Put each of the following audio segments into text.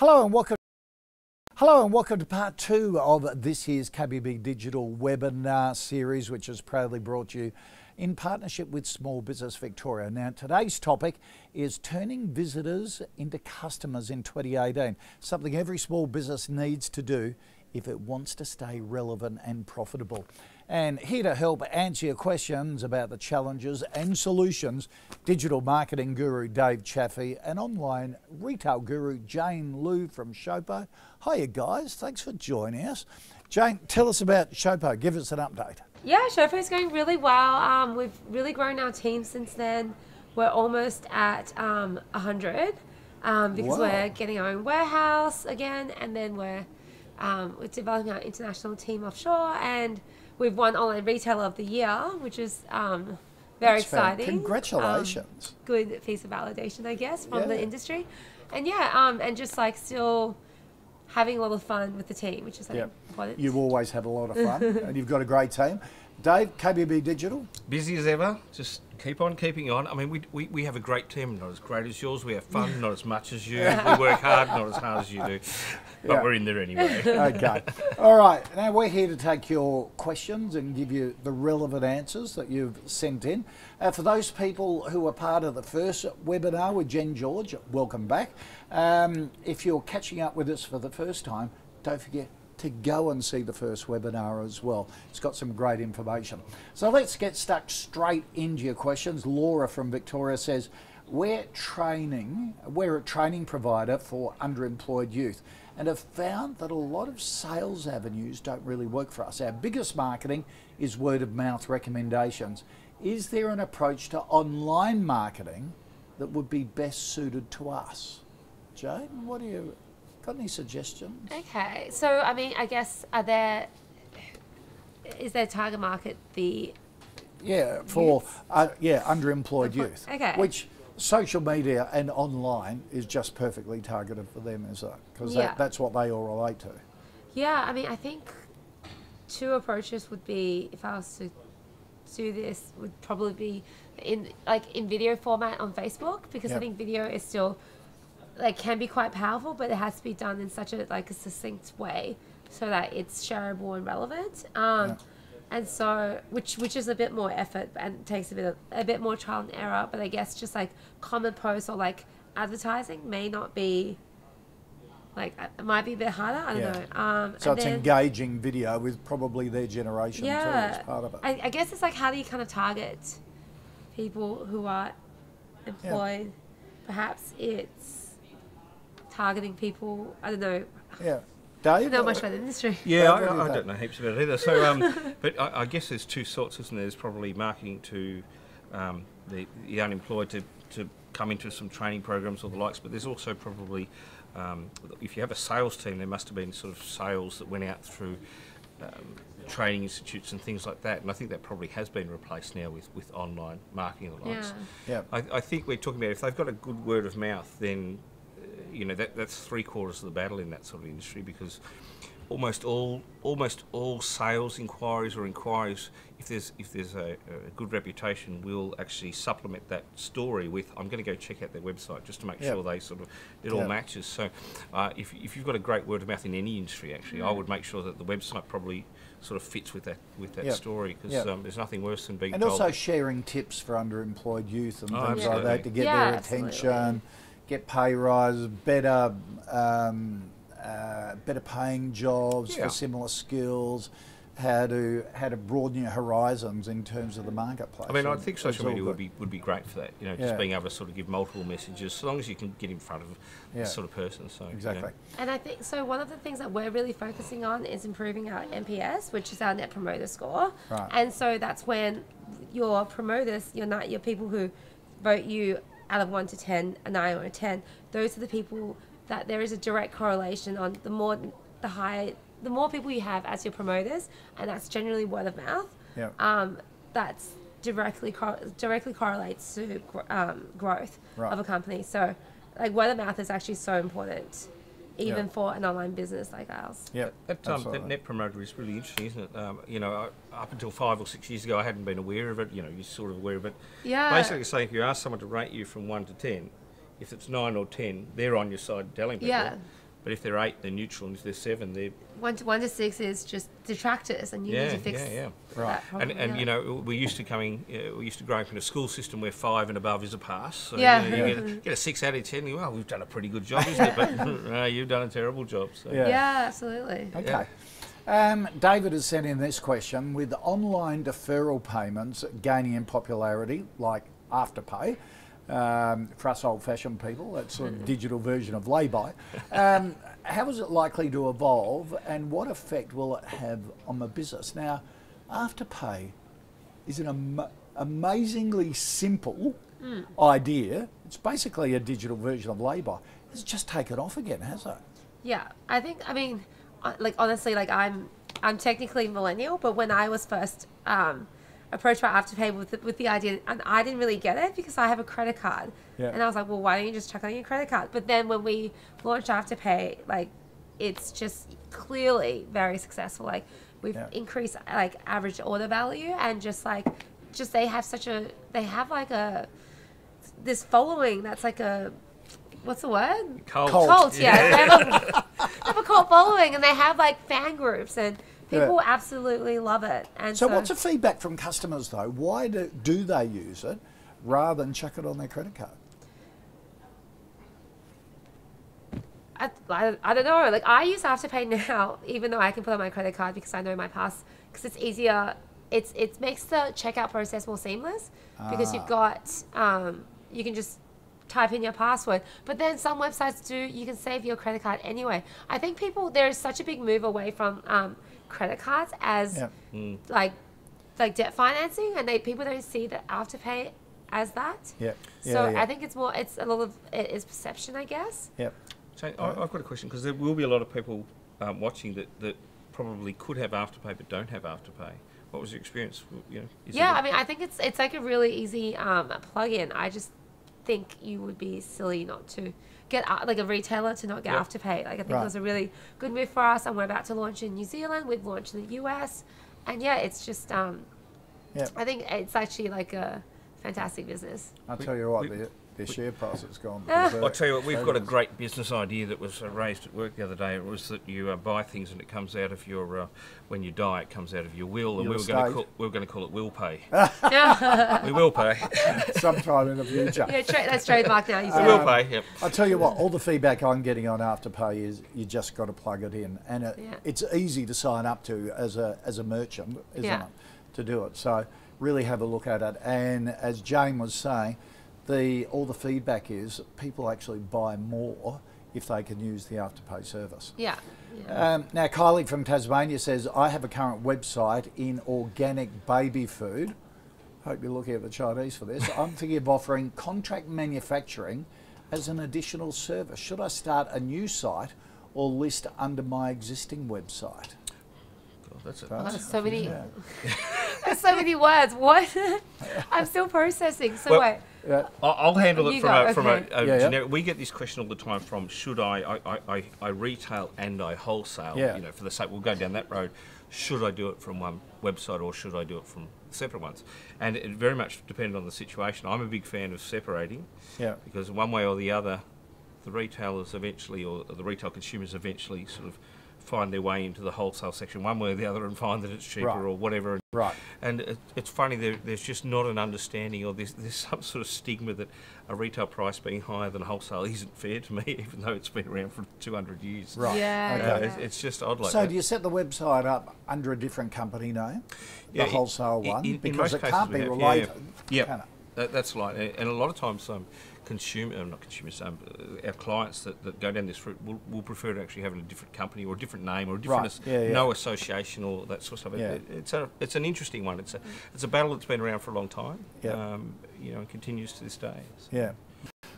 Hello and welcome. Hello and welcome to part 2 of this year's KBB Digital webinar series, which is proudly brought to you in partnership with Small Business Victoria. Now, today's topic is turning visitors into customers in 2018, something every small business needs to do if it wants to stay relevant and profitable. And here to help answer your questions about the challenges and solutions, digital marketing guru Dave Chaffee and online retail guru Jane Liu from Shopo. Hiya guys, thanks for joining us. Jane, tell us about Shopo, give us an update. Yeah, Shopo's going really well. We've really grown our team since then. We're almost at 100 because we're getting our own warehouse again, and then we're developing our international team offshore, and we've won Online Retailer of the Year, which is very exciting. Congratulations. Good piece of validation, I guess, from the industry. And and just like still having a lot of fun with the team, which is important. You always have a lot of fun and you've got a great team. Dave, KBB Digital? Busy as ever, just keep on keeping on. I mean, we have a great team, not as great as yours. We have fun, not as much as you. We work hard, not as hard as you do. But we're in there anyway. Okay. All right. Now we're here to take your questions and give you the relevant answers that you've sent in. For those people who were part of the first webinar with Jen George, welcome back. If you're catching up with us for the first time, don't forget to go and see the first webinar as well. It's got some great information. So let's get stuck straight into your questions. Laura from Victoria says, we're a training provider for underemployed youth and have found that a lot of sales avenues don't really work for us. Our biggest marketing is word of mouth recommendations. Is there an approach to online marketing that would be best suited to us? Jane, what do you got any suggestions? Okay, so I mean, I guess is their target market the underemployed youth? Okay. Which social media and online is just perfectly targeted for them, is it? Because that's what they all relate to. Yeah, I mean, I think two approaches would be, if I was to do this, would probably be in video format on Facebook, because I think video is still can be quite powerful, but it has to be done in such a succinct way so that it's shareable and relevant. And so, which is a bit more effort and takes a bit more trial and error. But I guess just common posts or advertising may not be it might be a bit harder. I don't know. So it's engaging video with probably their generation too as part of it. I guess it's how do you kind of target people who are employed? Perhaps it's targeting people. I don't know. Yeah. Dave, I don't know much about the industry. Yeah, I don't know heaps about it either. So, but I guess there's two sorts, isn't there? There's probably marketing to the unemployed to come into some training programs or the likes, but there's also probably, if you have a sales team, there must have been sort of sales that went out through training institutes and things like that, and I think that probably has been replaced now with online marketing and the likes. Yeah. I think we're talking about if they've got a good word of mouth, then that's 3/4 of the battle in that sort of industry, because almost all sales inquiries or inquiries, if there's a good reputation, will actually supplement that story with, I'm going to go check out their website just to make sure they it all matches. So if you've got a great word of mouth in any industry, actually, I would make sure that the website probably sort of fits with that story, because there's nothing worse than being told. And also sharing tips for underemployed youth and things like that to get their attention. Get pay rise, better paying jobs for similar skills, how to broaden your horizons in terms of the marketplace. I mean, I think social media would be great for that. Just being able to sort of give multiple messages, so long as you can get in front of this sort of person. So exactly. And I think so. One of the things that we're really focusing on is improving our NPS, which is our Net Promoter Score. Right. And so that's when your promoters, your people who vote you out of 1 to 10, a 9 or a 10, those are the people that there is a direct correlation on. The more people you have as your promoters, and that's generally word of mouth. That's directly correlates to growth of a company. So, word of mouth is actually so important, even for an online business like ours. That Net Promoter is really interesting, isn't it? Up until 5 or 6 years ago, I hadn't been aware of it. You're sort of aware of it. Basically saying, if you ask someone to rate you from 1 to 10, if it's 9 or 10, they're on your side telling people. But if they're 8, they're neutral, and if they're 7, they're 1 to 6 is just detractors, and you need to fix right. that problem. And you know, we used to grow up in a school system where 5 and above is a pass. So, Yeah. you know, you get a 6 out of 10. Well, we've done a pretty good job, isn't it? But no, you've done a terrible job. So. Yeah, absolutely. Okay. David has sent in this question: with online deferral payments gaining in popularity, like Afterpay, for us old-fashioned people, that's a digital version of lay-by. How is it likely to evolve, and what effect will it have on the business? Now, Afterpay is an amazingly simple idea. It's basically a digital version of lay-by. It's just taken off again, hasn't it? Yeah, I mean, like honestly, like I'm technically millennial, but when I was first approached by Afterpay with the idea, and I didn't really get it because I have a credit card, and I was like, well, why don't you just check on your credit card? But then when we launched Afterpay, like it's just clearly very successful. Like we've increased like average order value, and just they have like this following that's like a, what's the word? Cult. Yeah. They have a cult following, and they have like fan groups, and people absolutely love it. And so what's the feedback from customers though? Why do they use it rather than chuck it on their credit card? I don't know. Like I use Afterpay now, even though I can put on my credit card because I know my pass, because it's easier. It makes the checkout process more seamless because you've got you can just type in your password. But then some websites you can save your credit card anyway. I think there is such a big move away from credit cards as like debt financing, and people don't see that Afterpay as that. I think it's a lot of it is perception, I guess. So I've got a question, because there will be a lot of people watching that probably could have Afterpay but don't have Afterpay. What was your experience? You know, I mean, I think it's like a really easy plug-in. I just think you would be silly not to get like a retailer to not get Afterpay. Like I think it was a really good move for us, and we're about to launch in New Zealand. We've launched in the US, and it's just I think it's actually like a fantastic business. I'll tell you what, their share price has gone. I'll tell you what, we've got a great business idea that was raised at work the other day. It was that you buy things and it comes out of your, when you die, it comes out of your will, and we were going to call it Will Pay. We will pay. Sometime in the future. That's trademark now. We will pay, yep. I'll tell you what, all the feedback I'm getting on Afterpay is you just got to plug it in. And it's easy to sign up to as a merchant, isn't it, to do it. So really have a look at it. And as Jane was saying, all the feedback is people actually buy more if they can use the Afterpay service. Yeah. Now, Kylie from Tasmania says, I have a current website in organic baby food. Hope you're looking at the Chinese for this. I'm thinking of offering contract manufacturing as an additional service. Should I start a new site or list under my existing website? That's so many. There's so many words. What? I'm still processing. So wait. I'll handle it from a generic. We get this question all the time from, should I retail and I wholesale? You know, for the sake, we'll go down that road. Should I do it from one website or should I do it from separate ones? And it very much depends on the situation. I'm a big fan of separating, because one way or the other, the retailers eventually, or the retail consumers eventually, sort of find their way into the wholesale section one way or the other and find that it's cheaper or whatever. And it's funny, there's just not an understanding, or there's some sort of stigma that a retail price being higher than wholesale isn't fair to me, even though it's been around for 200 years. It's just odd like that. So do you set the website up under a different company name, the wholesale one? Because it can't be related, can it? That's right. And a lot of times our clients that go down this route will prefer to actually have a different company or a different name or a different no association or that sort of stuff. It's an interesting one. It's a battle that's been around for a long time. You know, and continues to this day. So.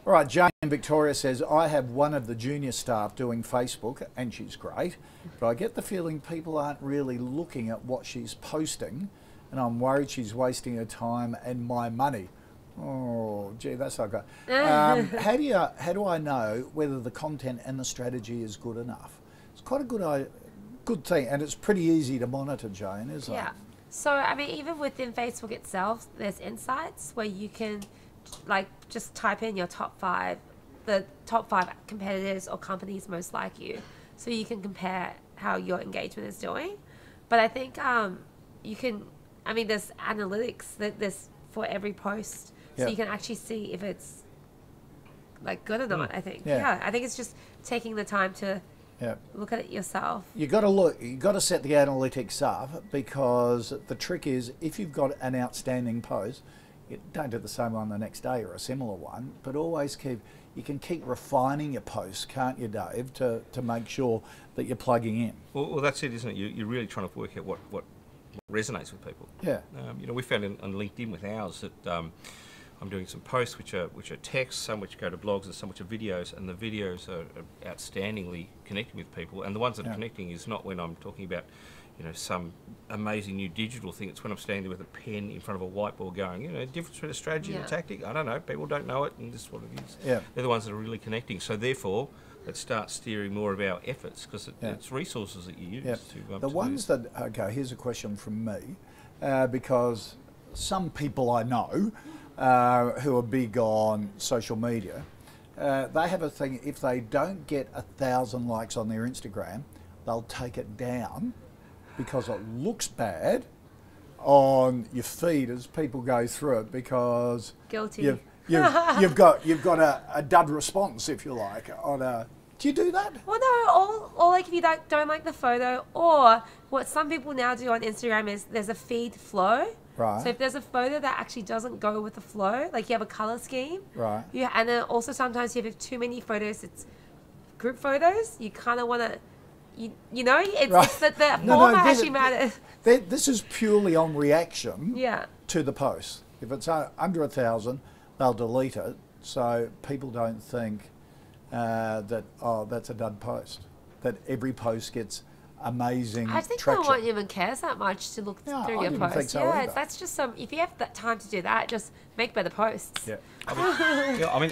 All right, Jane in Victoria says, I have one of the junior staff doing Facebook, and she's great, but I get the feeling people aren't really looking at what she's posting, and I'm worried she's wasting her time and my money. Oh, gee, that's not good. How do I know whether the content and the strategy is good enough? It's quite a good thing, and it's pretty easy to monitor, Jane, isn't it? Yeah. So, I mean, even within Facebook itself, there's insights where you can, like, just type in your top 5 the top 5 competitors or companies most like you, so you can compare how your engagement is doing. But I think you can, I mean, there's analytics that there's for every post, so you can actually see if it's like good or not. I think I think it's just taking the time to look at it yourself. You got to set the analytics up, because the trick is, if you've got an outstanding post, don't do the same one the next day or a similar one, but always you can keep refining your posts, can't you, Dave, to make sure that you're plugging in. Well, that's it, isn't it? You're really trying to work out what resonates with people. Yeah. We found on LinkedIn with ours that I'm doing some posts which are text, some which go to blogs, and some which are videos, and the videos are outstandingly connecting with people. And the ones that are connecting is not when I'm talking about, some amazing new digital thing. It's when I'm standing there with a pen in front of a whiteboard going, difference between a strategy and a tactic. I don't know. People don't know it, and this is what it is. Yeah. They're the ones that are really connecting. So therefore, it starts steering more of our efforts, because it's resources that you use to. The ones that here's a question from me, because some people I know who are big on social media, they have a thing. If they don't get 1,000 likes on their Instagram, they'll take it down, because it looks bad on your feed as people go through it, because guilty. You've got a dud response, if you like, on a. Do you do that? Well, no. Or like if you don't like the photo, or what some people now do on Instagram is there's a feed flow. Right. So if there's a photo that actually doesn't go with the flow, like you have a color scheme. Right. Yeah, and then also sometimes you have too many photos. It's group photos. You kind of want to. It's that the format actually matters. This is purely on reaction to the post. If it's under 1,000, they'll delete it, so people don't think that, that's a dud post. That every post gets amazing I think traction. no one even cares that much to look through your posts. Think so either. That's just if you have that time to do that, just make better posts. Yeah. I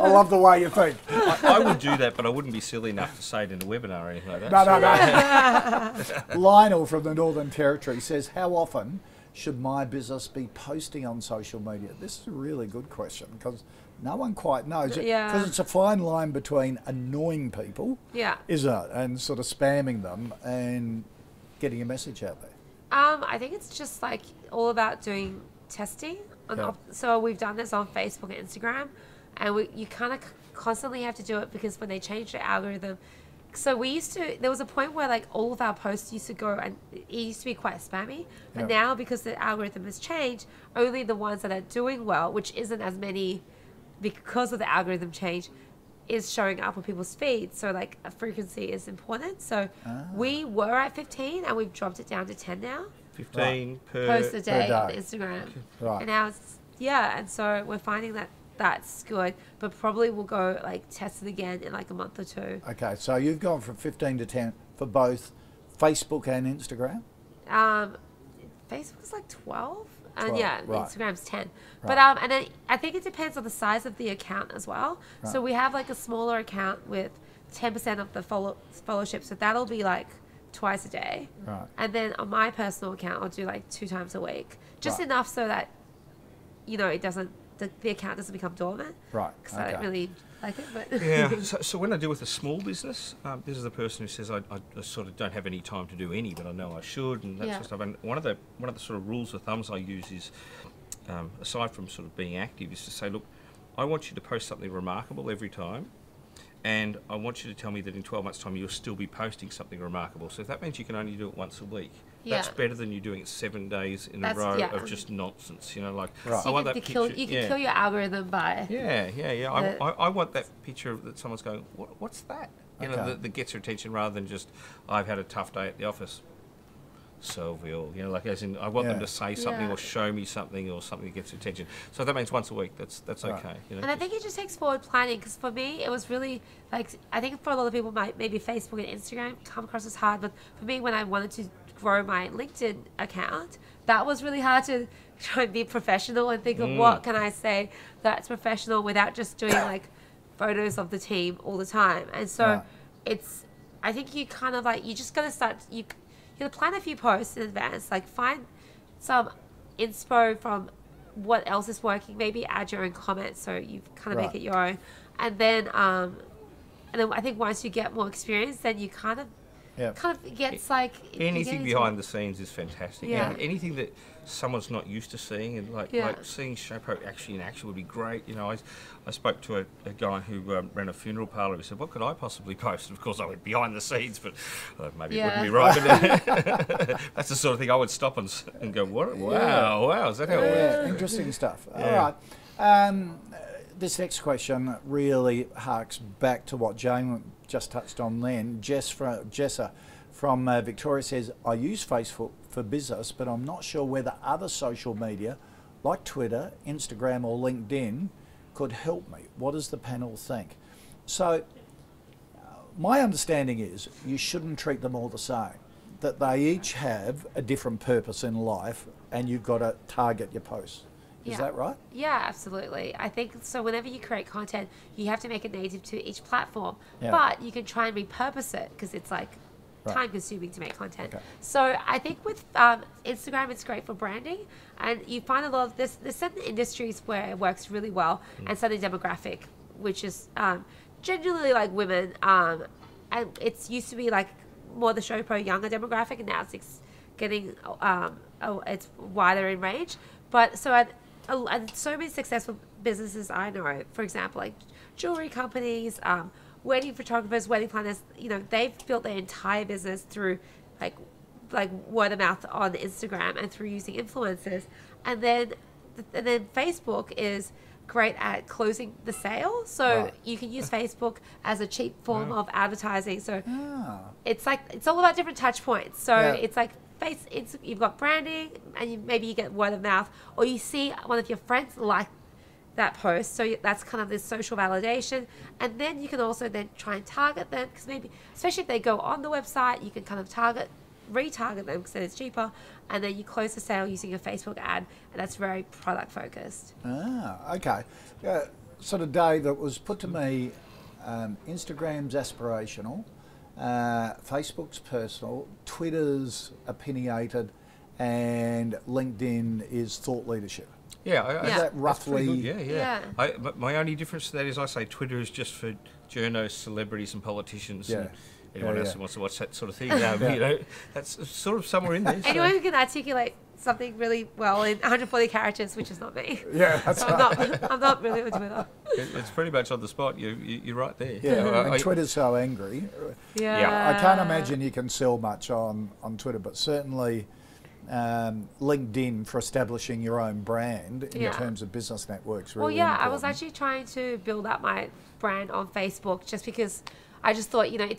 love the way you think. I would do that, but I wouldn't be silly enough to say it in a webinar or anything like that. No. Lionel from the Northern Territory says, how often should my business be posting on social media? This is a really good question, because no one quite knows. Because it's a fine line between annoying people, isn't it, and sort of spamming them and getting a message out there. I think it's just like all about doing testing. So we've done this on Facebook and Instagram, and you kind of constantly have to do it, because when they change the algorithm. So there was a point where like all of our posts used to go, and it used to be quite spammy, but now because the algorithm has changed, only the ones that are doing well, which isn't as many because of the algorithm change, is showing up on people's feeds. So like a frequency is important. So we were at 15 and we've dropped it down to 10 now. 15 per post a day on Instagram. Right. And now it's, and so we're finding that that's good, but probably we'll go like test it again in like a month or two. Okay, so you've gone from 15 to 10 for both Facebook and Instagram? Facebook's like 12. 12, And right. Instagram's 10. Right. But and then I think it depends on the size of the account as well. Right. So we have like a smaller account with 10% of the followership, so that'll be like twice a day. Right. And then on my personal account, I'll do like 2 times a week, just Right. enough so that it doesn't, the account doesn't become dormant. Right. Because I don't really like it. But Yeah. So when I deal with a small business, this is the person who says I sort of don't have any time to do any, but I know I should, and that sort of stuff. And one of the sort of rules of thumbs I use is, aside from sort of being active, is to say, look, I want you to post something remarkable every time. And I want you to tell me that in 12 months' time you'll still be posting something remarkable. So if that means you can only do it once a week, that's better than you doing it 7 days in a row of just nonsense. Right. So I want that picture. You can kill your algorithm by. I want that picture that someone's going, what's that? That gets your attention, rather than just, I've had a tough day at the office. So real, as in, I want them to say something or show me something or something that gets attention. So if that means once a week, that's okay. And I think it just takes forward planning, because for me, it was really like, I think for a lot of people, maybe Facebook and Instagram come across as hard, but for me, when I wanted to grow my LinkedIn account, that was really hard to try and be professional and think of what can I say that's professional without just doing like photos of the team all the time. And so I think you kind of like, you just got to start, you plan a few posts in advance, like find some inspo from what else is working, maybe add your own comments so you kind of make it your own. and then I think once you get more experience, then you kind of it gets like anything behind the scenes is fantastic. Yeah. And anything that someone's not used to seeing, and like seeing Showpo actually in action would be great. You know, I spoke to a guy who ran a funeral parlour. He said, "What could I possibly post?" And of course, I went behind the scenes, but maybe it wouldn't be right. But that's the sort of thing I would stop and go, "What? Wow, is that how it works?" Interesting stuff. All right. This next question really harks back to what Jane just touched on then. Jessa from Victoria says, I use Facebook for business, but I'm not sure whether other social media like Twitter, Instagram or LinkedIn could help me. What does the panel think? So my understanding is you shouldn't treat them all the same, that they each have a different purpose in life and you've got to target your posts. Is that right? Yeah, absolutely. I think so. Whenever you create content, you have to make it native to each platform, but you can try and repurpose it because it's like time consuming to make content. Okay. So I think with Instagram, it's great for branding, and you find a lot of there's certain industries where it works really well, and certain demographic, which is generally like women, and it's used to be like more the Showpo younger demographic, and now it's getting it's wider in range. But so many successful businesses I know, for example, like jewelry companies, wedding photographers, wedding planners, you know, they've built their entire business through like word of mouth on Instagram and through using influencers. And then Facebook is great at closing the sale. So you can use Facebook as a cheap form of advertising. So it's like, it's all about different touch points. So it's like, you've got branding, and maybe you get word of mouth, or you see one of your friends like that post, so that's kind of this social validation. And then you can also then try and target them, because maybe, especially if they go on the website, you can kind of retarget them because then it's cheaper, and then you close the sale using a Facebook ad, and that's very product focused. Okay. Sort of, Dave, it was put to me, Instagram's aspirational, Facebook's personal, Twitter's opinionated, and LinkedIn is thought leadership. Is that roughly? My only difference to that is I say Twitter is just for journos, celebrities, and politicians. And anyone else who wants to watch that sort of thing. You know, that's sort of somewhere in there. Anyone who can articulate something really well in 140 characters, which is not me. Yeah, that's so I'm not really on Twitter. It's pretty much on the spot. You're right there. And Twitter's so angry. I can't imagine you can sell much on Twitter, but certainly LinkedIn for establishing your own brand in terms of business networks. Really important. I was actually trying to build up my brand on Facebook just because I just thought, you know,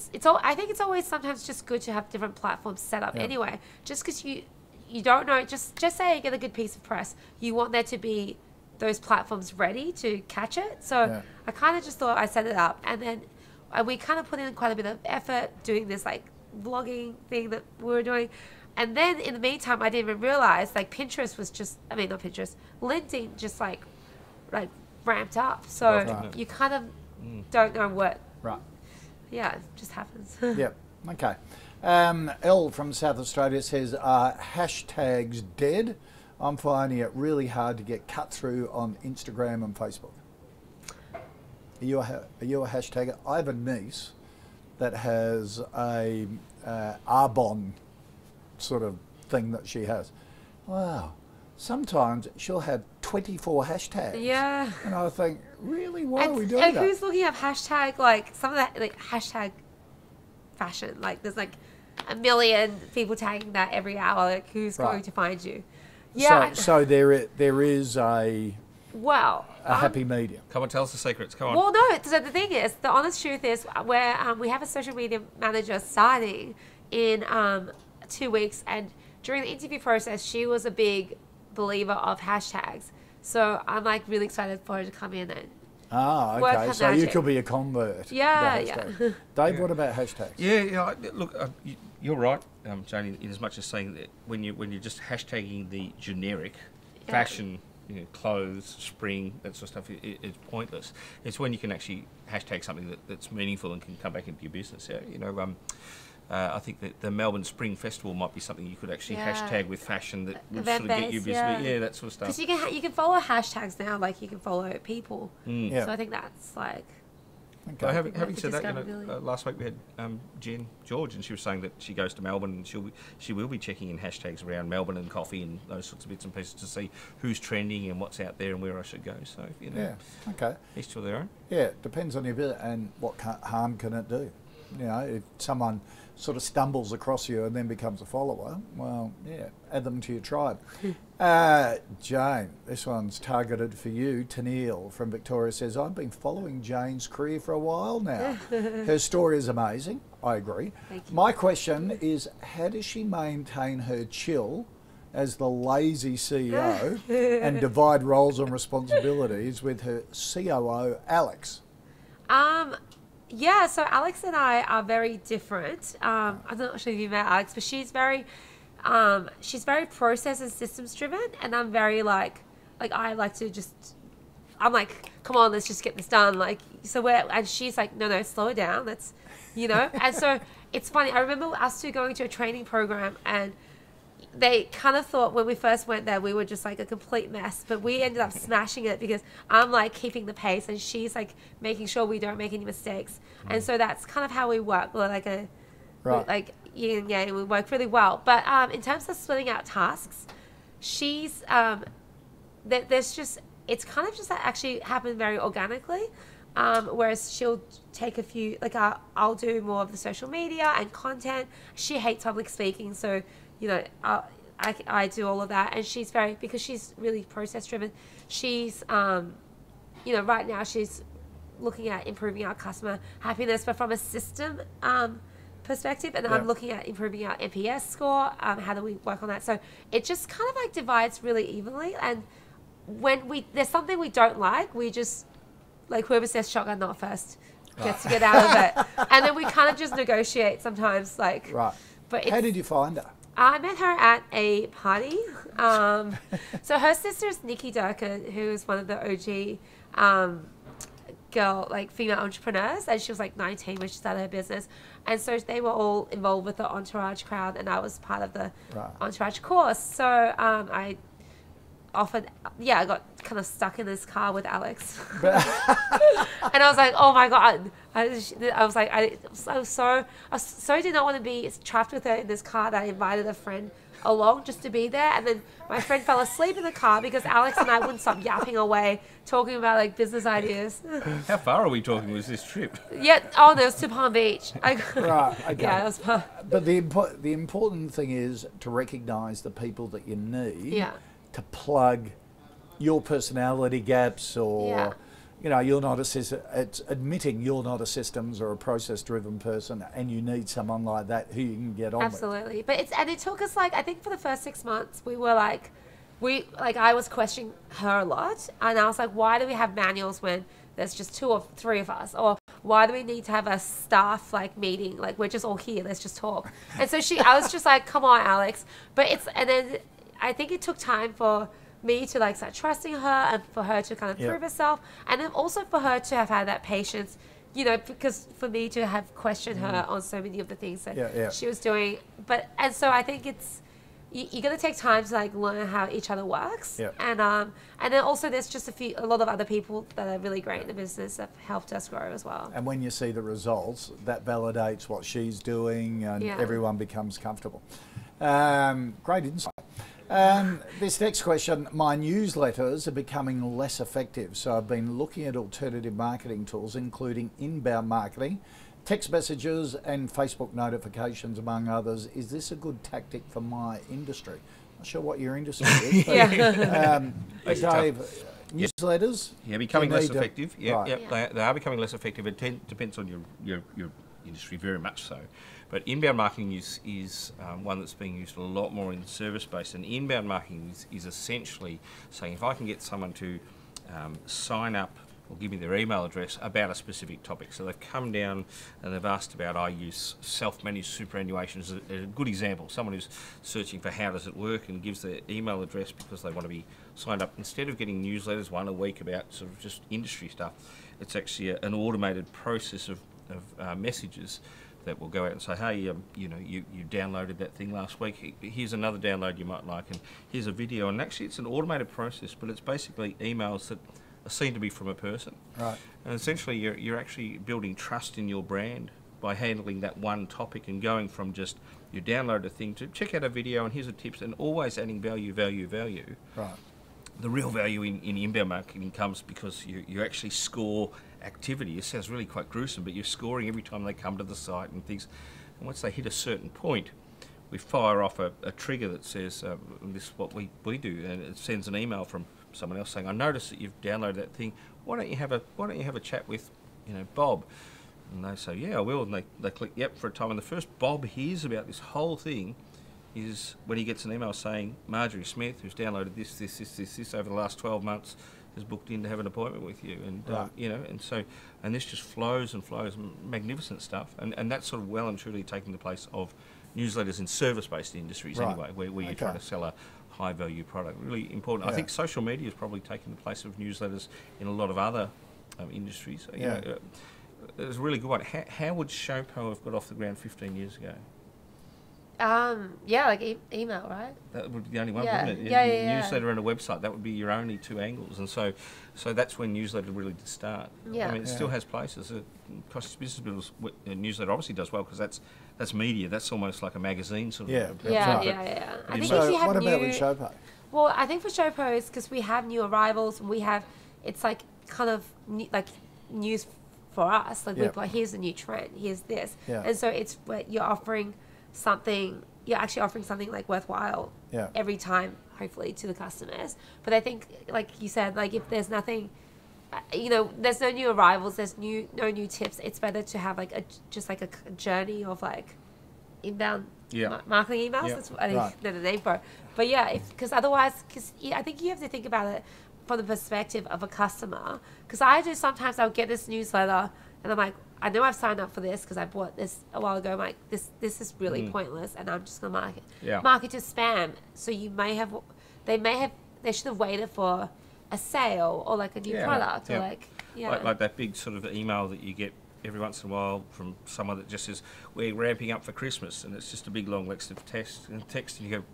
I think it's always sometimes just good to have different platforms set up anyway. Just because you don't know, just say you get a good piece of press, you want there to be those platforms ready to catch it. So I kind of just thought I set it up, and then we kind of put in quite a bit of effort doing this like vlogging thing that we were doing. And then in the meantime, I didn't even realize like Pinterest was just, I mean, not Pinterest, LinkedIn just like ramped up. So you kind of don't know what. Right. Yeah, it just happens. Yep. Okay. Elle from South Australia says, hashtags dead. I'm finding it really hard to get cut through on Instagram and Facebook. Are you a hashtagger? I have a niece that has a Arbonne sort of thing that she has. Wow. Sometimes she'll have 24 hashtags. Yeah. And I think, really, why are we doing that? And who's looking up hashtag, like some of that, like hashtag fashion? Like there's like a million people tagging that every hour. Like who's going to find you? Yeah. So there is a happy medium. Come on, tell us the secrets. Come on. Well, no. So the thing is, the honest truth is, where we have a social media manager starting in 2 weeks, and during the interview process, she was a big believer of hashtags. So I'm like really excited for her to come in and okay. So you could be a convert. Yeah. Dave, what about hashtags? Yeah. Look, you're right, Janie, in as much as saying that when you're just hashtagging the generic fashion, you know, clothes, spring, that sort of stuff, it's pointless. It's when you can actually hashtag something that's meaningful and can come back into your business. Yeah, you know. I think that the Melbourne Spring Festival might be something you could actually hashtag with fashion that would sort of get you business. Yeah, that sort of stuff. Because you can follow hashtags now, like you can follow people. So I think that's like Okay. But having the said that, discoverability. last week we had Jen George, and she was saying that she goes to Melbourne and she will be checking in hashtags around Melbourne and coffee and those sorts of bits and pieces to see who's trending and what's out there and where I should go. So Yeah. Okay. each to their own. Yeah, it depends on your bit and what harm can it do. You know, if someone sort of stumbles across you and then becomes a follower, well, yeah, add them to your tribe. Jane, this one's targeted for you. Tennille from Victoria says, I've been following Jane's career for a while now. Her story is amazing. I agree. Thank you. My question is, how does she maintain her chill as the lazy CEO and divide roles and responsibilities with her COO, Alex? Yeah, so Alex and I are very different. I'm not sure if you met Alex, but she's very process and systems driven, and I'm very like I like to just, I'm like, come on, let's just get this done. Like, so and she's like, no, slow it down. Let's, and so it's funny. I remember us two going to a training program, and they kind of thought when we first went there, we were just like a complete mess, but we ended up smashing it because I'm like keeping the pace and she's like making sure we don't make any mistakes. And so that's kind of how we work. We're like like yin and yang, we work really well. But in terms of splitting out tasks, she's, there's just, it's kind of just actually happened very organically. Whereas she'll take a few, like I'll do more of the social media and content. She hates public speaking, so I do all of that, and she's because she's really process driven. She's, right now she's looking at improving our customer happiness, but from a system perspective, and I'm looking at improving our NPS score. How do we work on that? So it just kind of like divides really evenly, and when there's something we don't like, we just, like, whoever says shotgun not first gets to get out of it, and then we kind of just negotiate sometimes, like. Right. But how did you find her? I met her at a party. So her sister is Nikki Durkin, who is one of the OG female entrepreneurs, and she was like 19 when she started her business. And so they were all involved with the Entourage crowd, and I was part of the Entourage course. So I got kind of stuck in this car with Alex. And I was like, oh my God. I so did not want to be trapped with her in this car that I invited a friend along just to be there. And then my friend fell asleep in the car because Alex and I wouldn't stop yapping away, talking about like business ideas. How far are we talking was this trip? Yeah, no, it was to Palm Beach. Right, okay. Yeah, it was fun. But the important thing is to recognise the people that you need to plug your personality gaps, or you're not it's admitting you're not a systems or a process-driven person, and you need someone like that who you can get on with. Absolutely. But it took us I think for the first 6 months we were I was questioning her a lot, and I was like, why do we have manuals when there's just 2 or 3 of us? Or why do we need to have a staff meeting? Like, we're just all here, let's just talk. And so I was just like, come on, Alex. And then I think it took time for me to start trusting her, and for her to kind of prove herself, and then also for her to have had that patience, because for me to have questioned her on so many of the things that she was doing. And so I think it's, you're going to take time to learn how each other works. And then also there's just a lot of other people that are really great in the business that have helped us grow as well. And when you see the results, that validates what she's doing, and everyone becomes comfortable. Great insight. This next question, my newsletters are becoming less effective, so I've been looking at alternative marketing tools, including inbound marketing, text messages and Facebook notifications, among others. Is this a good tactic for my industry? Not sure what your industry is, but Dave, newsletters? Yeah, becoming less effective. They are becoming less effective. It depends on your industry, very much so. But inbound marketing is one that's being used a lot more in service-based. And inbound marketing is essentially saying, if I can get someone to sign up or give me their email address about a specific topic. So they've come down and they've asked about, I use self-managed superannuation as a good example. Someone who's searching for how does it work and gives their email address because they want to be signed up. Instead of getting newsletters one a week about sort of just industry stuff, it's actually an automated process of messages that will go out and say, hey, you downloaded that thing last week. Here's another download you might like, and here's a video. And actually, it's an automated process, but it's basically emails that seen to be from a person. Right. And essentially, you're actually building trust in your brand by handling that one topic and going from just you download a thing to check out a video and here's the tips and always adding value. Right. The real value in inbound marketing comes because you actually score activity. It sounds really quite gruesome, but you're scoring every time they come to the site and things. And once they hit a certain point, we fire off a trigger that says, this is what we do, and it sends an email from someone else saying, I noticed that you've downloaded that thing. Why don't you have a chat with, Bob? And they say, yeah, I will. And they click yep for a time. And the first Bob hears about this whole thing is when he gets an email saying Marjorie Smith, who's downloaded this over the last 12 months, has booked in to have an appointment with you. And, Right. and this just flows and flows, magnificent stuff. And that's sort of well and truly taking the place of newsletters in service-based industries Right. anyway, where you're Okay. trying to sell a high-value product. Really important. I Yeah. think social media has probably taken the place of newsletters in a lot of other industries. Yeah. It was a really good one. How would Showpo have got off the ground 15 years ago? Yeah, like email, right? That would be the only one, Yeah. wouldn't it? Yeah. Newsletter and a website, that would be your only two angles. And so that's when newsletter really did start. Yeah. I mean, it still has places. Kochie's Business Builders newsletter obviously does well because that's media. That's almost like a magazine sort of. Yeah. Yeah, right. yeah. I think So if you have what new, about with Showpo? well, I think for Showpo is because we have new arrivals and we have, it's like kind of like news for us. Like Yeah. we've got, here's a new trend, here's this. Yeah. And so it's where you're offering something, you're actually offering something like worthwhile Yeah. every time, hopefully, to the customers. But I think, like you said, like if there's nothing, there's no new arrivals, there's no new tips, it's better to have like a journey of like inbound Yeah. marketing emails. Yeah. That's what I think Right. they're the name for it. But yeah, because otherwise, I think you have to think about it from the perspective of a customer. Because I do sometimes, I'll get this newsletter and I'm like, I know I've signed up for this because I bought this a while ago. I'm like, this is really pointless, and I'm just gonna mark it to spam. So they should have waited for a sale or like a new product or like that big sort of email that you get every once in a while from someone that just says we're ramping up for Christmas, and it's just a big long list of text, and you go,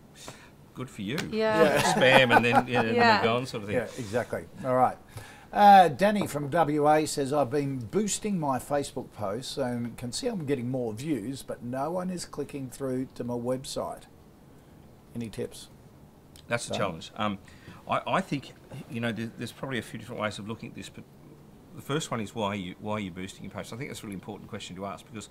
good for you. Yeah. Spam and then then they're gone sort of thing. Yeah, exactly. All right. Danny from WA says, I've been boosting my Facebook posts and can see I'm getting more views, but no one is clicking through to my website. Any tips? That's the challenge. I think there's probably a few different ways of looking at this, but the first one is why are you boosting your posts? I think that's a really important question to ask because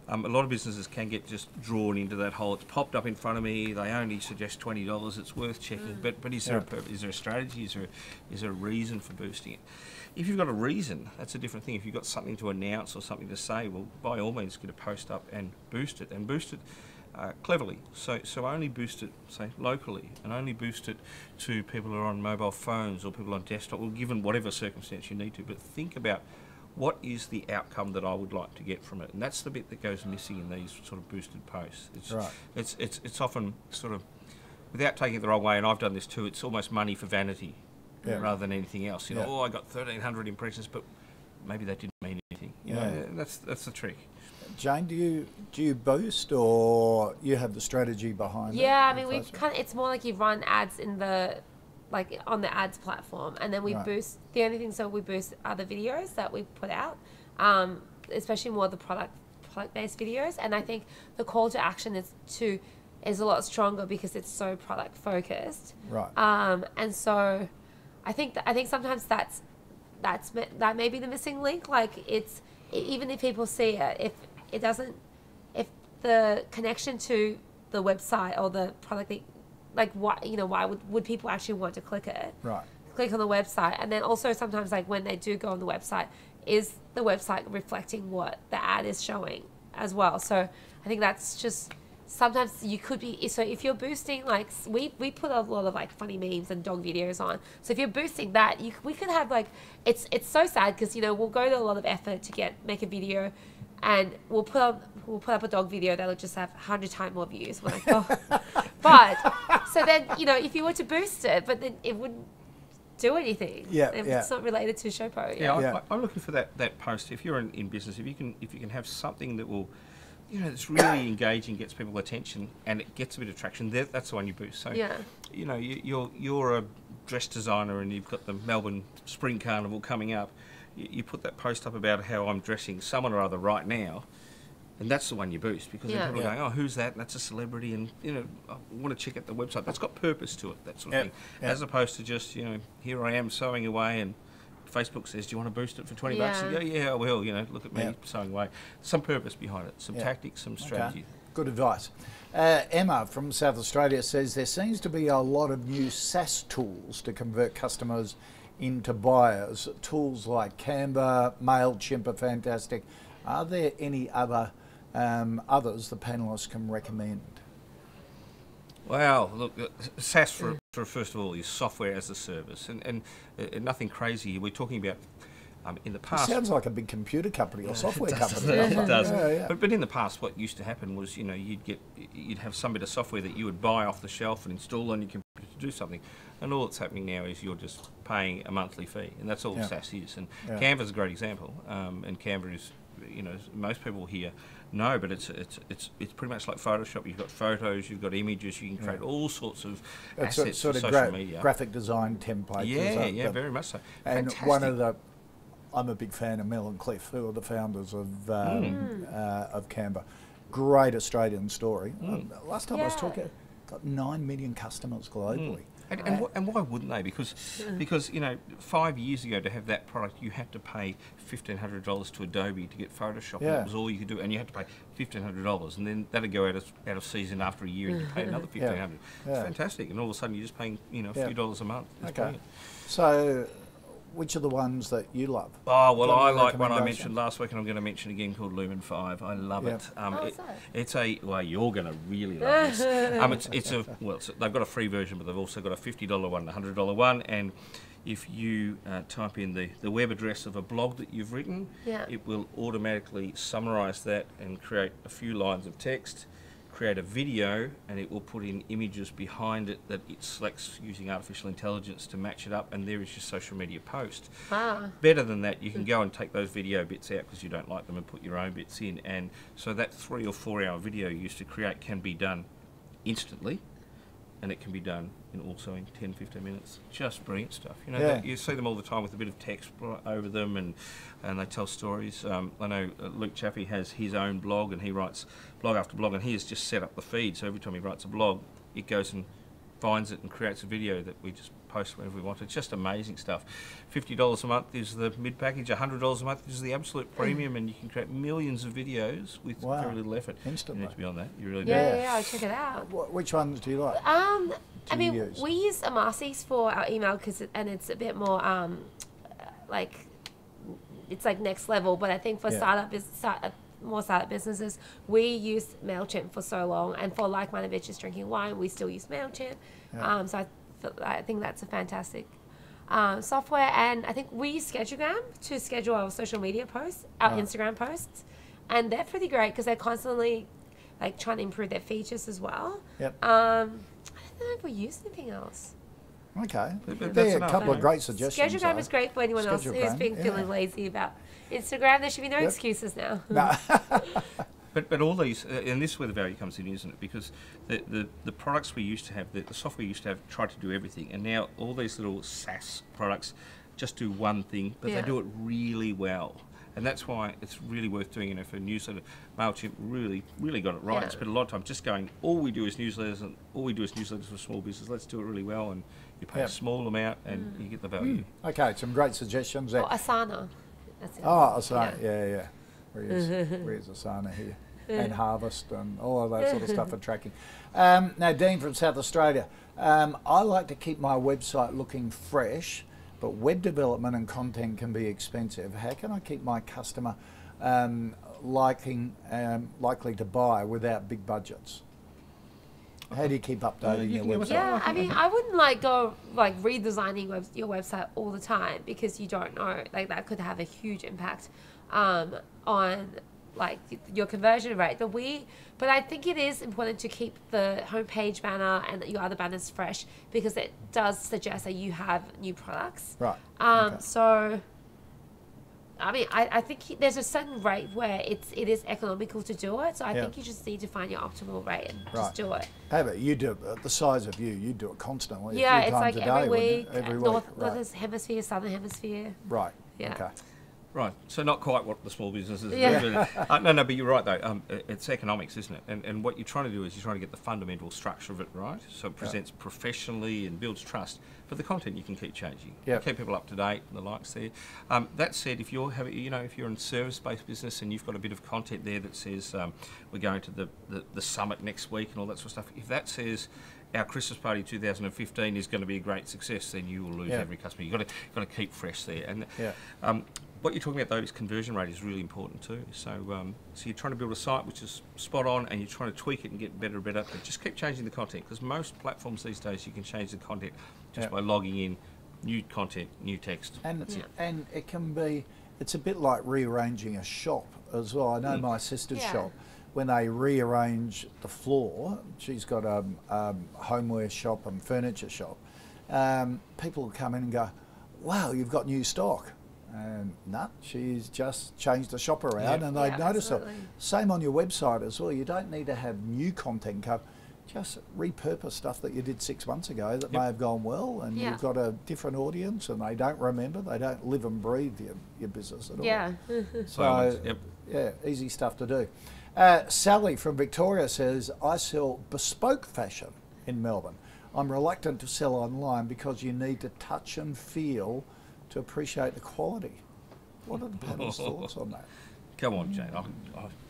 a lot of businesses can get just drawn into that whole. It's popped up in front of me. They only suggest $20. It's worth checking. But is there a strategy? Is there a reason for boosting it? If you've got a reason, that's a different thing. If you've got something to announce or something to say, well, by all means, get a post up and boost it cleverly. So only boost it, say, locally, and only boost it to people who are on mobile phones or people on desktop, or given whatever circumstance you need to. But think about what is the outcome that I would like to get from it, and that's the bit that goes missing in these sort of boosted posts. It's often sort of, without taking it the wrong way, and I've done this too, it's almost money for vanity rather than anything else. I got 1,300 impressions, but maybe that didn't mean anything. That's the trick. Jane, do you boost, or you have the strategy behind it? Yeah, I mean, it's more like you run ads on the ads platform, and then we boost. The only things that we boost are the videos that we put out, especially more the product-based videos. And I think the call to action is a lot stronger because it's so product focused. Right. And so I think sometimes that may be the missing link. Like even if people see it, if the connection to the website or the product, why would people actually want to click it? Right. Click on the website, and then also sometimes like when they do go on the website, is the website reflecting what the ad is showing as well? So I think that's just sometimes you could be. So if you're boosting, like we put a lot of like funny memes and dog videos on. So if you're boosting that, we could have like it's so sad because we'll go to a lot of effort to make a video, and we'll put up a dog video that'll just have 100 times more views. We're like, oh. But so then if you were to boost it, but then it wouldn't do anything. It's not related to Showpo. I'm looking for that post. If you're in business, if you can have something that will, it's really engaging, gets people attention, and it gets a bit of traction, that's the one you boost. So you're a dress designer and you've got the Melbourne Spring Carnival coming up, you put that post up about how I'm dressing someone or other right now, and that's the one you boost, because then people are going, oh, who's that? And that's a celebrity, and I want to check out the website. That's got purpose to it, that sort of thing, as opposed to just here I am sewing away, and Facebook says, do you want to boost it for 20 bucks? And you go, yeah, I will. Look at me sewing away. Some purpose behind it, some tactics, some strategy. Okay. Good advice. Emma from South Australia says there seems to be a lot of new SaaS tools to convert customers into buyers. Tools like Canva, MailChimp are fantastic. Are there any others the panellists can recommend? Well, look, SaaS for first of all is software as a service, and nothing crazy. We're talking about in the past. It sounds like a big computer company or software company. It does. Yeah. But in the past, what used to happen was you'd have some bit of software that you would buy off the shelf and install on your computer to do something, and all that's happening now is you're just paying a monthly fee, and that's all SaaS is. And Canva's a great example, and Canva is, most people here know, but it's pretty much like Photoshop. You've got photos, you've got images, you can create all sorts of assets sort for of social media. Graphic design templates. Yeah, very much so. And I'm a big fan of Mel and Cliff, who are the founders of Canva. Great Australian story. Last time I was talking, got 9 million customers globally. And why wouldn't they? Because 5 years ago, to have that product, you had to pay $1,500 to Adobe to get Photoshop. And that was all you could do, and you had to pay $1,500, and then that'd go out of season after a year, and you pay another $1,500. It's fantastic, and all of a sudden you're just paying a few dollars a month. It's brilliant. So, which are the ones that you love? Oh, well, I like one I mentioned last week, and I'm going to mention again, called Lumen 5. I love it. It's you're going to really love this. They've got a free version, but they've also got a $50 one, a $100 one, and if you type in the web address of a blog that you've written, it will automatically summarise that and create a few lines of text, create a video, and it will put in images behind it that it selects using artificial intelligence to match it up, and there is your social media post. Better than that, you can go and take those video bits out because you don't like them and put your own bits in, and so that 3 or 4 hour video you used to create can be done instantly, and it can be done also in 10-15 minutes. Just brilliant stuff. You see them all the time with a bit of text over them, and they tell stories. I know Luke Chaffee has his own blog, and he writes blog after blog, and he has just set up the feed, so every time he writes a blog, it goes and finds it and creates a video that we just post whenever we want. It's just amazing stuff. $50 a month is the mid package, $100 a month is the absolute premium, and you can create millions of videos with very little effort. Instantly. You need to be on that. You really do. Yeah, I'll check it out. Which ones do you like? We use Amasis for our email and it's a bit more it's like next level. But I think for more startup businesses, we used MailChimp for so long, and for like-minded bitches drinking wine, we still use MailChimp. So I think that's a fantastic software, and I think we use Schedulegram to schedule our social media posts, our Instagram posts, and they're pretty great because they're constantly trying to improve their features as well. I don't know if we use anything else. Okay, there are a couple of great suggestions. Schedulegram is great for anyone else who's been feeling lazy about Instagram. There should be no excuses now. But all these, and this is where the value comes in, isn't it? Because the products we used to have, the software we used to have, tried to do everything, and now all these little SaaS products just do one thing, but they do it really well. And that's why it's really worth doing, for a newsletter. MailChimp really got it right. Spent a lot of time just going, all we do is newsletters, and all we do is newsletters for small business. Let's do it really well, and you pay a small amount, and you get the value. Okay, some great suggestions there. Asana. That's it. Oh, Asana, yeah. Where's Asana here? And Harvest and all of that sort of stuff for tracking. Now, Dean from South Australia, I like to keep my website looking fresh, but web development and content can be expensive. How can I keep my customer likely to buy without big budgets? How do you keep updating your website? Yeah, I wouldn't go redesigning your website all the time, because you don't know, that could have a huge impact on your conversion rate. But I think it is important to keep the homepage banner and your other banners fresh, because it does suggest that you have new products. Right. So I mean, I think there's a certain rate where it is economical to do it. So I think you just need to find your optimal rate and just do it. Hey, but you do it, the size of you do it constantly. Yeah, a few it's times like a day, every week, every week. Northern Hemisphere, Southern Hemisphere. Right. Yeah. Okay. Right, so not quite what the small businesses Yeah. do. No, but you're right though. It's economics, isn't it? And what you're trying to do is you're trying to get the fundamental structure of it right, so it presents professionally and builds trust. But the content you can keep changing. Yeah. Keep people up to date and the likes there. That said, if you're if you're in service-based business and you've got a bit of content there that says we're going to the summit next week and all that sort of stuff, if that says our Christmas party 2015 is going to be a great success, then you will lose every customer. You've got to keep fresh there. And what you're talking about though is conversion rate is really important too. So so you're trying to build a site which is spot on, and you're trying to tweak it and get better and better. But just keep changing the content, because most platforms these days you can change the content just by logging in, new content, new text. And and it can be, it's a bit like rearranging a shop as well. I know my sister's shop, when they rearrange the floor, she's got a homeware shop and furniture shop. People will come in and go, "Wow, you've got new stock." No, she's just changed the shop around and they've noticed it. Same on your website as well. You don't need to have new content come. Just repurpose stuff that you did 6 months ago that may have gone well, and you've got a different audience and they don't remember, they don't live and breathe your business at all. Yeah. So, easy stuff to do. Sally from Victoria says, I sell bespoke fashion in Melbourne. I'm reluctant to sell online because you need to touch and feel to appreciate the quality. What are the panel's thoughts on that? Come on, Jane.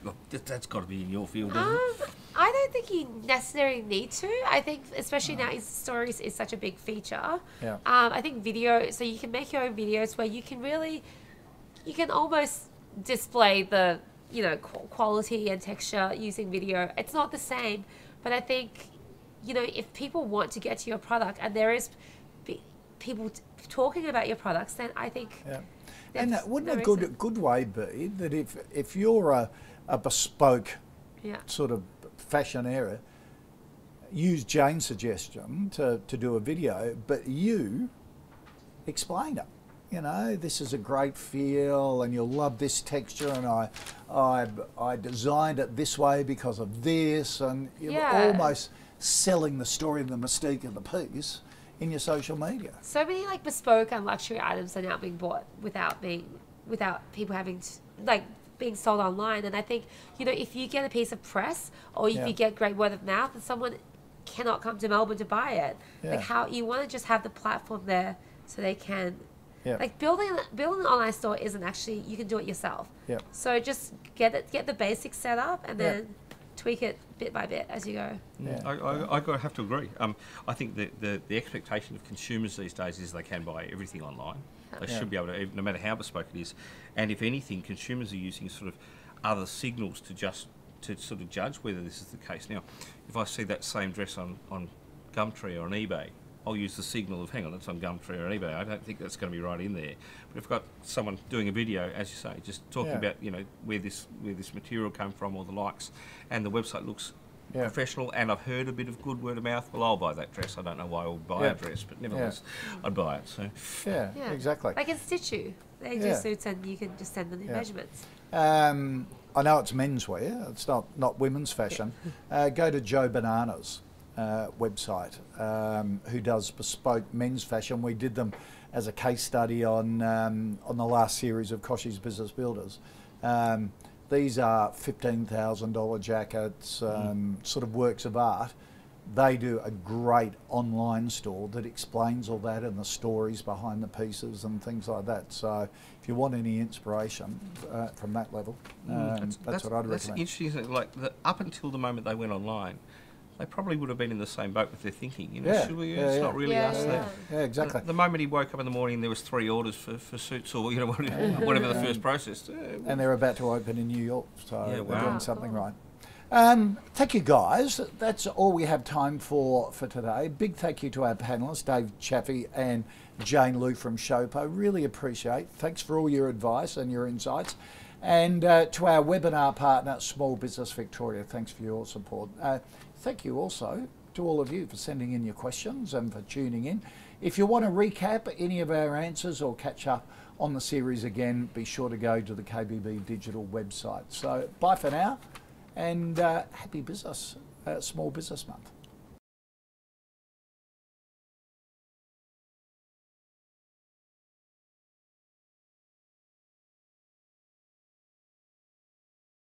Look, that's got to be in your field, doesn't it? I don't think you necessarily need to. I think, especially now, stories is such a big feature. Yeah. I think video, so you can make your own videos where you can almost display the, quality and texture using video. It's not the same, but I think, if people want to get to your product and there is people talking about your products, then I think. Yeah. And wouldn't a good way be that if you're a bespoke sort of fashion area, use Jane's suggestion to do a video, but you explain it. This is a great feel and you'll love this texture, and I designed it this way because of this, and you're almost selling the story and the mystique of the piece in your social media. So many bespoke and luxury items are now being bought without people having being sold online. And I think, if you get a piece of press or if you get great word of mouth, and someone cannot come to Melbourne to buy it, how you want to just have the platform there so they can. Building an online store isn't actually, you can do it yourself. So just get the basics set up and then tweak it bit by bit as you go. I have to agree. I think that the expectation of consumers these days is they can buy everything online. They should be able to, no matter how bespoke it is. And if anything, consumers are using sort of other signals to sort of judge whether this is the case. Now, if I see that same dress on Gumtree or on eBay, I'll use the signal of, hang on, it's on Gumtree or eBay. I don't think that's going to be right in there. But if I've got someone doing a video, as you say, just talking about, where this material came from or the likes, and the website looks professional, and I've heard a bit of good word of mouth, well, I'll buy that dress. I don't know why I would buy a dress, but nevertheless, I'd buy it. So exactly. They can stitch you. They do suits, and you can just send them the measurements. I know it's menswear. It's not women's fashion. Go to Joe Banana's website, who does bespoke men's fashion. We did them as a case study on the last series of Kochie's Business Builders. These are $15,000 jackets, sort of works of art. They do a great online store that explains all that and the stories behind the pieces and things like that. So if you want any inspiration from that level, that's what I'd recommend. That's interesting. Up until the moment they went online, they probably would have been in the same boat with their thinking. Should we? It's not really us. Yeah, exactly. The moment he woke up in the morning, there was 3 orders for suits or whatever the first process. And they're about to open in New York, so they're doing something right. Thank you, guys. That's all we have time for today. Big thank you to our panellists, Dave Chaffee and Jane Liu from Showpo. Really appreciate. Thanks for all your advice and your insights. And to our webinar partner, Small Business Victoria, thanks for your support. Thank you also to all of you for sending in your questions and for tuning in. If you want to recap any of our answers or catch up on the series again, be sure to go to the KBB Digital website. So bye for now, and happy business, Small Business Month.